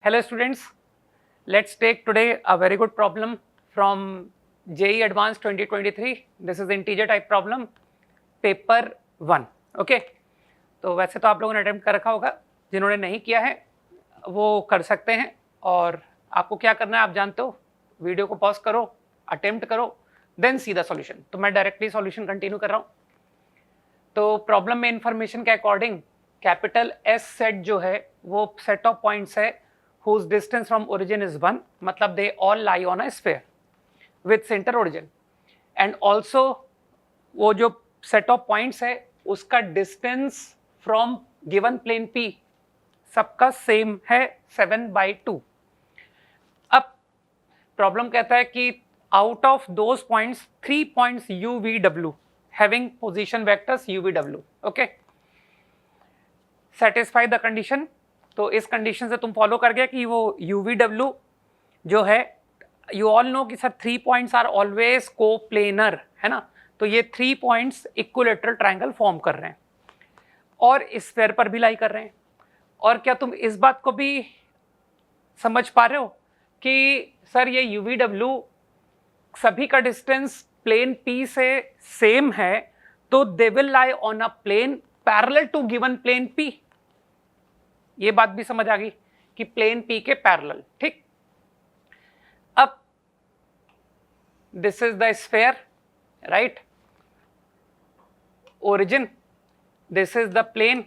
Hello students, let's take today a very good problem from JEE Advanced 2023. This is integer type problem, paper 1. Okay, तो वैसे तो आप लोगों ने attempt कर रखा होगा, जिन्होंने नहीं किया है वो कर सकते हैं। और आपको क्या करना है आप जानते हो, वीडियो को पॉज करो, अटेम्प्ट करो, देन सी द सॉल्यूशन। तो मैं डायरेक्टली सॉल्यूशन कंटिन्यू कर रहा हूँ। तो प्रॉब्लम में इंफॉर्मेशन के अकॉर्डिंग कैपिटल एस सेट जो है वो सेट ऑफ पॉइंट्स है whose distance from origin is 1, मतलब they all lie on a sphere with center origin, and also वो जो set of points है उसका distance from given plane P सबका same है 7/2। अब प्रॉब्लम कहता है कि out of those points 3 points UVW having position vectors UVW, okay, satisfy the condition। तो इस कंडीशन से तुम फॉलो कर गया कि वो UVW जो है, यू ऑल नो कि sir 3 points are always coplanar, है ना। तो ये 3 पॉइंट्स इक्विलेटरल ट्रायंगल फॉर्म कर रहे हैं और स्फीयर पर भी लाई कर रहे हैं। और क्या तुम इस बात को भी समझ पा रहे हो कि सर ये UVW सभी का डिस्टेंस प्लेन P से सेम है, तो they will lie on a plane parallel to given plane P। ये बात भी समझ आ गई कि प्लेन P के पैरेलल, ठीक। अब this is the sphere, right, origin, this is the plane.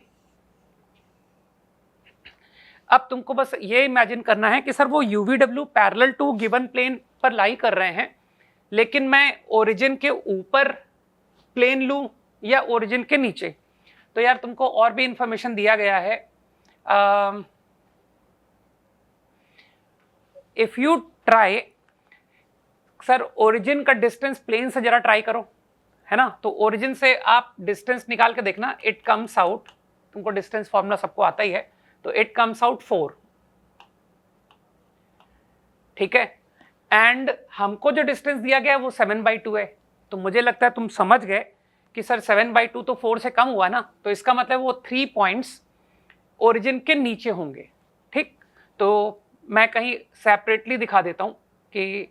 अब तुमको बस ये इमेजिन करना है कि सर वो UVW parallel to given plane पर लाई कर रहे हैं, लेकिन मैं ओरिजिन के ऊपर प्लेन लूं या ओरिजिन के नीचे। तो यार तुमको और भी इंफॉर्मेशन दिया गया है। If you try, sir origin का डिस्टेंस प्लेन से जरा ट्राई करो, है ना। तो ओरिजिन से आप डिस्टेंस निकाल के देखना, इट कम्स आउट, तुमको डिस्टेंस फॉर्मूला सबको आता ही है, तो इट कम्स आउट 4, ठीक है। एंड हमको जो डिस्टेंस दिया गया है वो 7/2 है। तो मुझे लगता है तुम समझ गए कि सर 7/2 तो 4 से कम हुआ ना, तो इसका मतलब वो 3 पॉइंट्स ओरिजिन के नीचे होंगे, ठीक। तो मैं कहीं सेपरेटली दिखा देता हूं कि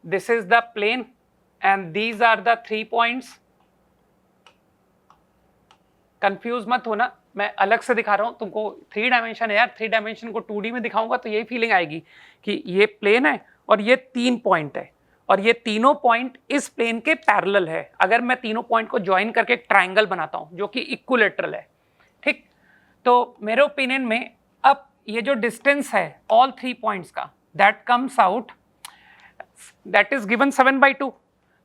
this is the plane and these are the 3 points. Confuse मत होना, मैं अलग से दिखा रहा हूं तुमको। 3 डायमेंशन है यार, 3 डायमेंशन को 2D में दिखाऊंगा तो यही फीलिंग आएगी कि ये प्लेन है और ये 3 पॉइंट है और ये तीनों पॉइंट इस प्लेन के पैरेलल है। अगर मैं तीनों पॉइंट को ज्वाइन करके एक ट्राइंगल बनाता हूं जो कि इक्विलेटरल है, ठीक। तो मेरे ओपिनियन में अब ये जो डिस्टेंस है ऑल 3 पॉइंट्स का, that comes out, that is given 7/2।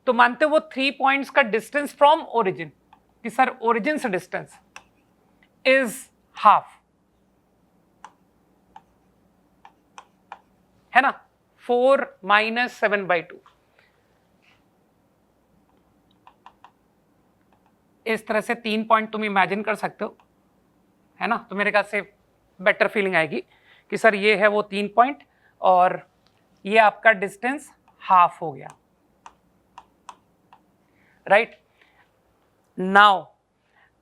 तो मानते हो वो 3 पॉइंट्स का डिस्टेंस फ्रॉम ओरिजिन, कि सर ओरिजिन से डिस्टेंस इज हाफ, है ना, 4 - 7/2। इस तरह से 3 पॉइंट तुम इमेजिन कर सकते हो, है ना। तो मेरे ख्याल से बेटर फीलिंग आएगी कि सर ये है वो 3 पॉइंट और ये आपका डिस्टेंस हाफ हो गया, राइट। नाउ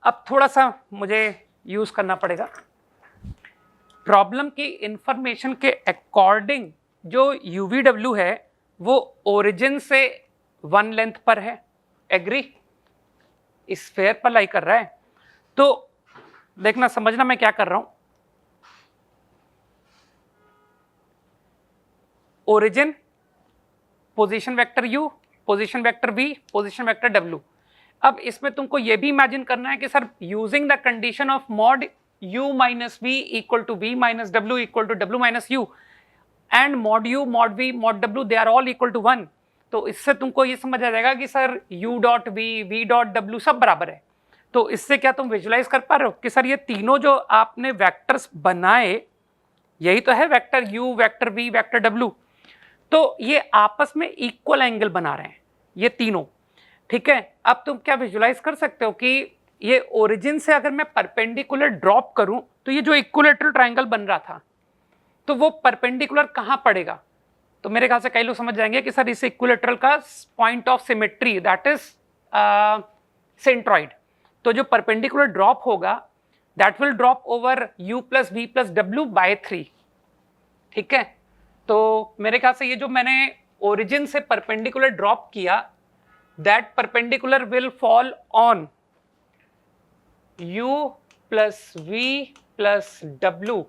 अब थोड़ा सा मुझे यूज करना पड़ेगा। प्रॉब्लम की इंफॉर्मेशन के अकॉर्डिंग जो UVW है वो ओरिजिन से 1 लेंथ पर है, एग्री, स्फीयर पर लाई कर रहा है। तो देखना, समझना मैं क्या कर रहा हूं। Origin, position vector U, position vector V, position vector W। अब इसमें तुमको ये भी इमेजिन करना है कि sir using the condition of mod U - V equal to V - W equal to W - U and mod U, mod V, mod W they are all equal to 1। तो इससे तुमको ये समझ आ जाएगा कि सर U.V, V.W सब बराबर है। तो इससे क्या तुम विजुलाइज कर पा रहे हो कि सर ये तीनों जो आपने वेक्टर्स बनाए, यही तो है vector U, vector V, vector W। तो ये आपस में इक्वल एंगल बना रहे हैं ये तीनों, ठीक है। अब तुम क्या विजुलाइज कर सकते हो कि ये ओरिजिन से अगर मैं परपेंडिकुलर ड्रॉप करूं तो ये जो इक्विलेटरल ट्रायंगल बन रहा था तो वो परपेंडिकुलर कहां पड़ेगा। तो मेरे ख्याल से कई लोग समझ जाएंगे कि सर इस इक्विलेटरल का point of symmetry that is centroid. तो जो परपेंडिकुलर ड्रॉप होगा that will drop over u plus v plus w by 3. ठीक है, तो मेरे ख्याल से ये जो मैंने ओरिजिन से परपेंडिकुलर ड्रॉप किया, that perpendicular will fall on u plus v plus w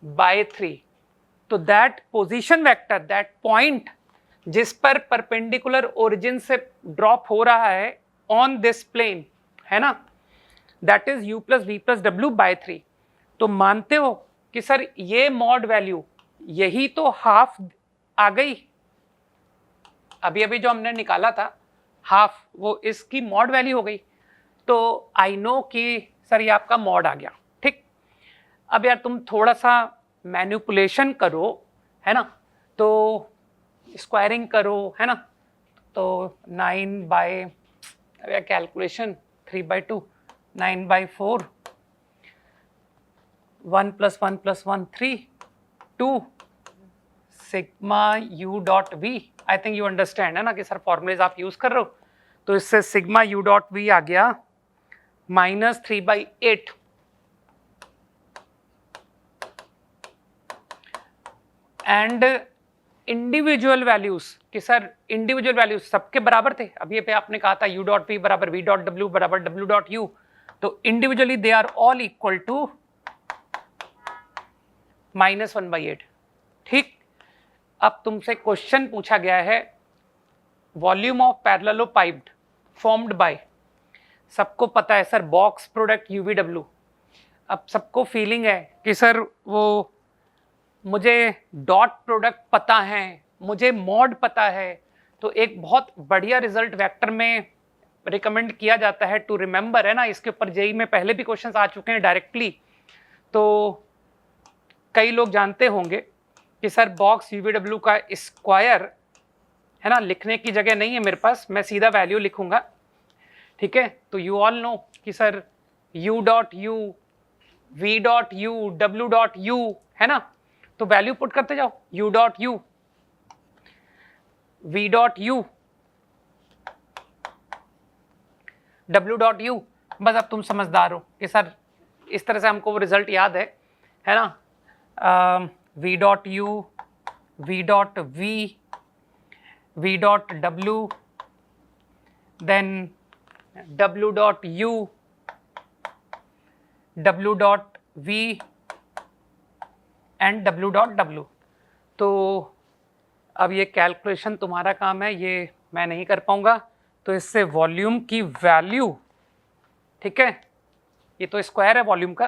by 3. तो that position vector, that point जिस पर परपेंडिकुलर ओरिजिन से ड्रॉप हो रहा है ऑन दिस प्लेन, है ना, that is u plus v plus w by 3. तो मानते हो कि सर ये मॉड वैल्यू, यही तो हाफ आ गई, अभी अभी जो हमने निकाला था हाफ, वो इसकी मॉड वैल्यू हो गई. तो आई नो कि सर ये आपका मॉड आ गया. ठीक, अब यार तुम थोड़ा सा मैनिपुलेशन करो, है ना, तो स्क्वायरिंग करो, है ना, तो 9 by calculation 3/2, 9/4, 1 plus 1 plus 1 3, 2 sigma u dot v. I think you understand, है ना, कि सर फॉर्मूलेज आप यूज कर रहे हो. तो इससे सिग्मा u डॉट v आ गया -3/8. एंड इंडिविजुअल वैल्यूज, कि सर इंडिविजुअल वैल्यूज सबके बराबर थे. अभी पे आपने कहा था u डॉट v बराबर v डॉट w बराबर w डॉट u. तो individually they are all equal to -1/8. ठीक, अब तुमसे क्वेश्चन पूछा गया है volume of parallelepiped formed by, सबको पता है सर बॉक्स प्रोडक्ट UVW. अब सबको फीलिंग है कि सर वो मुझे डॉट प्रोडक्ट पता है, मुझे मॉड पता है. तो एक बहुत बढ़िया रिजल्ट वेक्टर में रिकमेंड किया जाता है टू रिमेंबर, है ना. इसके ऊपर जेई में पहले भी क्वेश्चंस आ चुके हैं डायरेक्टली. तो कई लोग जानते होंगे कि सर बॉक्स UVW का स्क्वायर, है ना, लिखने की जगह नहीं है मेरे पास, मैं सीधा वैल्यू लिखूंगा. ठीक है, तो यू ऑल नो कि sir u dot u, v dot u, w dot u, है ना. तो वैल्यू पुट करते जाओ, u dot u, v dot u, w dot u. बस अब तुम समझदार हो कि सर इस तरह से हमको वो रिजल्ट याद है ना. v dot u, v dot v, v dot w, then w dot u, w dot v and w dot w. तो अब ये कैलकुलेशन तुम्हारा काम है, ये मैं नहीं कर पाऊंगा. तो इससे वॉल्यूम की वैल्यू, ठीक है, ये तो स्क्वायर है वॉल्यूम का,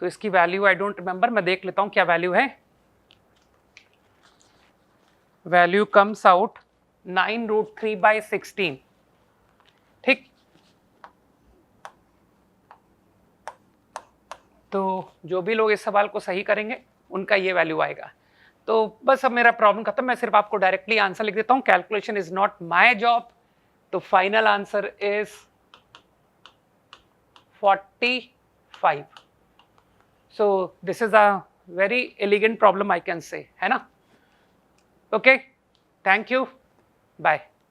तो इसकी वैल्यू आई डोंट रिमेंबर, मैं देख लेता हूं क्या वैल्यू है. Value comes out 9√3/16. ठीक, तो जो भी लोग इस सवाल को सही करेंगे उनका ये वैल्यू आएगा. तो बस अब मेरा प्रॉब्लम खत्म, मैं सिर्फ आपको डायरेक्टली आंसर लिख देता हूँ. Calculation is not my job. तो final answer is 45. So this is a very elegant problem I can say, है ना. Okay, thank you, bye.